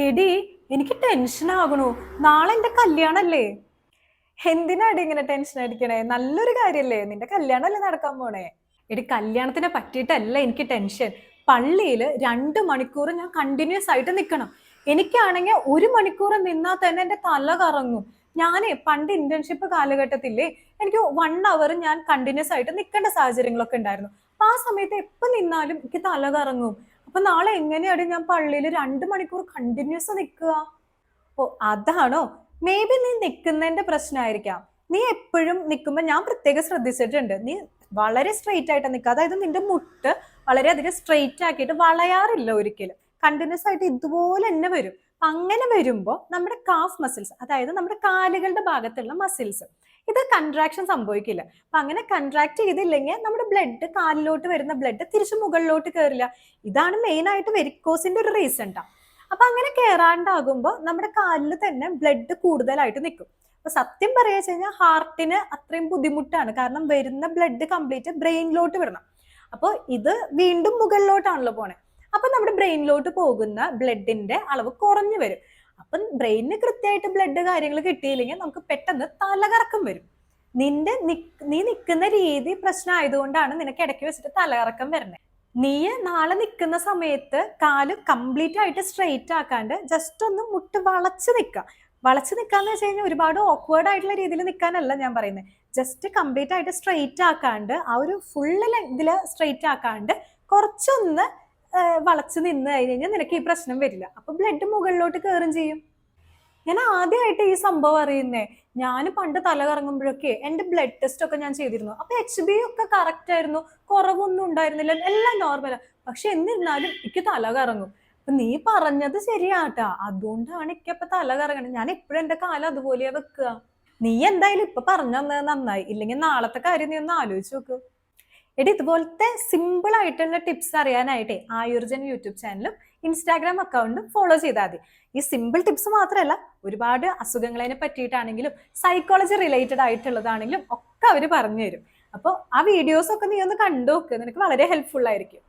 എടി, എനിക്ക് ടെൻഷൻ ആകണു. നാളെ എന്റെ കല്യാണല്ലേ. എന്തിനാടി ഇങ്ങനെ ടെൻഷൻ അടിക്കണേ? നല്ലൊരു കാര്യല്ലേ, നിന്റെ കല്യാണല്ലേ നടക്കാൻ പോണേ. എടി, കല്യാണത്തിനെ പറ്റിയിട്ടല്ല എനിക്ക് ടെൻഷൻ. പള്ളിയിൽ 2 മണിക്കൂർ ഞാൻ കണ്ടിന്യൂസ് ആയിട്ട് നിൽക്കണം. എനിക്കാണെങ്കിൽ 1 മണിക്കൂർ നിന്നാൽ തന്നെ എന്റെ തല കറങ്ങും. ഞാനേ പണ്ട് ഇന്റേൺഷിപ്പ് കാലഘട്ടത്തില്ലേ, എനിക്ക് 1 അവർ ഞാൻ കണ്ടിന്യൂസ് ആയിട്ട് നിൽക്കേണ്ട സാഹചര്യങ്ങളൊക്കെ ഉണ്ടായിരുന്നു. അപ്പൊ ആ സമയത്ത് എപ്പോ നിന്നാലും എനിക്ക് തല കറങ്ങും. അപ്പൊ നാളെ എങ്ങനെയാണ് ഞാൻ പള്ളിയിൽ 2 മണിക്കൂർ കണ്ടിന്യൂസ് നിൽക്കുക? ഓ, അതാണോ? മേ ബി നീ നിൽക്കുന്നതിന്റെ പ്രശ്നമായിരിക്കാം. നീ എപ്പോഴും നിൽക്കുമ്പോൾ ഞാൻ പ്രത്യേകം ശ്രദ്ധിച്ചിട്ടുണ്ട്, നീ വളരെ സ്ട്രെയിറ്റ് ആയിട്ട് നിൽക്കുക. അതായത് നിന്റെ മുട്ട് വളരെയധികം സ്ട്രെയിറ്റ് ആക്കിയിട്ട് വളയാറില്ല ഒരിക്കലും. കണ്ടിന്യൂസ് ആയിട്ട് ഇതുപോലെ തന്നെ വരും. അങ്ങനെ വരുമ്പോൾ നമ്മുടെ കാഫ് മസിൽസ്, അതായത് നമ്മുടെ കാലുകളുടെ ഭാഗത്തുള്ള മസിൽസ്, ഇത് കൺട്രാക്ഷൻ സംഭവിക്കില്ല. അപ്പൊ അങ്ങനെ കൺട്രാക്ട് ചെയ്തില്ലെങ്കിൽ നമ്മുടെ ബ്ലഡ്, കാലിലോട്ട് വരുന്ന ബ്ലഡ് തിരിച്ചു മുകളിലോട്ട് കയറില്ല. ഇതാണ് മെയിൻ ആയിട്ട് വെരിക്കോസിന്റെ ഒരു റീസൺ ട്ടാ. അപ്പൊ അങ്ങനെ കയറാണ്ടാകുമ്പോൾ നമ്മുടെ കാലിൽ തന്നെ ബ്ലഡ് കൂടുതലായിട്ട് നിൽക്കും. അപ്പൊ സത്യം പറയാ കഴിഞ്ഞാൽ ഹാർട്ടിന് അത്രയും ബുദ്ധിമുട്ടാണ്. കാരണം വരുന്ന ബ്ലഡ് കംപ്ലീറ്റ് ബ്രെയിനിലോട്ട് വിടണം. അപ്പോൾ ഇത് വീണ്ടും മുകളിലോട്ടാണല്ലോ പോണേ. അപ്പൊ നമ്മുടെ ബ്രെയിനിലോട്ട് പോകുന്ന ബ്ലഡിന്റെ അളവ് കുറഞ്ഞു വരും. അപ്പം ബ്രെയിനിന് കൃത്യമായിട്ട് ബ്ലഡ് കാര്യങ്ങൾ കിട്ടിയില്ലെങ്കിൽ നമുക്ക് പെട്ടെന്ന് തലകറക്കം വരും. നീ നിൽക്കുന്ന രീതി പ്രശ്നം ആയതുകൊണ്ടാണ് നിനക്ക് ഇടയ്ക്ക് വെച്ചിട്ട് തലകറക്കം വരുന്നത്. നീ നാളെ നിൽക്കുന്ന സമയത്ത് കാല് കംപ്ലീറ്റ് ആയിട്ട് സ്ട്രെയിറ്റ് ആക്കാണ്ട് ജസ്റ്റ് ഒന്ന് മുട്ട് വളച്ച് നിൽക്കുക. വളച്ച് നിൽക്കാന്ന് വെച്ച് കഴിഞ്ഞാൽ ഒരുപാട് ഓക്വേർഡ് ആയിട്ടുള്ള രീതിയിൽ നിൽക്കാനല്ല ഞാൻ പറയുന്നത്. ജസ്റ്റ് കംപ്ലീറ്റ് ആയിട്ട് സ്ട്രെയിറ്റ് ആക്കാണ്ട്, ആ ഒരു ഫുള്ള് ലെങ്തിൽ സ്ട്രെയിറ്റ് ആക്കാണ്ട് കുറച്ചൊന്ന് വളച്ച് നിന്ന് കഴിഞ്ഞാൽ നിനക്ക് ഈ പ്രശ്നം വരില്ല. അപ്പൊ ബ്ലഡ് മുകളിലോട്ട് കയറും ചെയ്യും. ഞാൻ ആദ്യമായിട്ട് ഈ സംഭവം അറിയുന്നേ. ഞാൻ പണ്ട് തല കറങ്ങുമ്പോഴൊക്കെ എന്റെ ബ്ലഡ് ടെസ്റ്റ് ഒക്കെ ഞാൻ ചെയ്തിരുന്നു. അപ്പൊ HB ഒക്കെ കറക്റ്റ് ആയിരുന്നു, കുറവൊന്നും ഉണ്ടായിരുന്നില്ല, എല്ലാം നോർമലാ. പക്ഷെ എന്നിരുന്നാലും എനിക്ക് തല കറങ്ങും. അപ്പൊ നീ പറഞ്ഞത് ശരിയാട്ടാ, അതുകൊണ്ടാണ് എനിക്കപ്പൊ തല കറങ്ങണത്. ഞാൻ എപ്പോഴും എന്റെ കാലം അതുപോലെയാ വെക്കുക. നീ എന്തായാലും ഇപ്പൊ പറഞ്ഞു തന്നത് നന്നായി. ഇല്ലെങ്കിൽ നാളത്തെ കാര്യം നീ ഒന്ന് ആലോചിച്ച് നോക്ക്. എടി, ഇതുപോലത്തെ സിമ്പിൾ ആയിട്ടുള്ള ടിപ്സ് അറിയാനായിട്ടേ ആയുർജൻ യൂട്യൂബ് ചാനലും ഇൻസ്റ്റാഗ്രാം അക്കൗണ്ടും ഫോളോ ചെയ്താൽ മതി. ഈ സിമ്പിൾ ടിപ്സ് മാത്രമല്ല, ഒരുപാട് അസുഖങ്ങളെ പറ്റിയിട്ടാണെങ്കിലും സൈക്കോളജി റിലേറ്റഡ് ആയിട്ടുള്ളതാണെങ്കിലും ഒക്കെ അവർ പറഞ്ഞു തരും. അപ്പോൾ ആ വീഡിയോസ് ഒക്കെ നീ ഒന്ന് കണ്ടു നോക്ക്, നിനക്ക് വളരെ ഹെൽപ്ഫുൾ ആയിരിക്കും.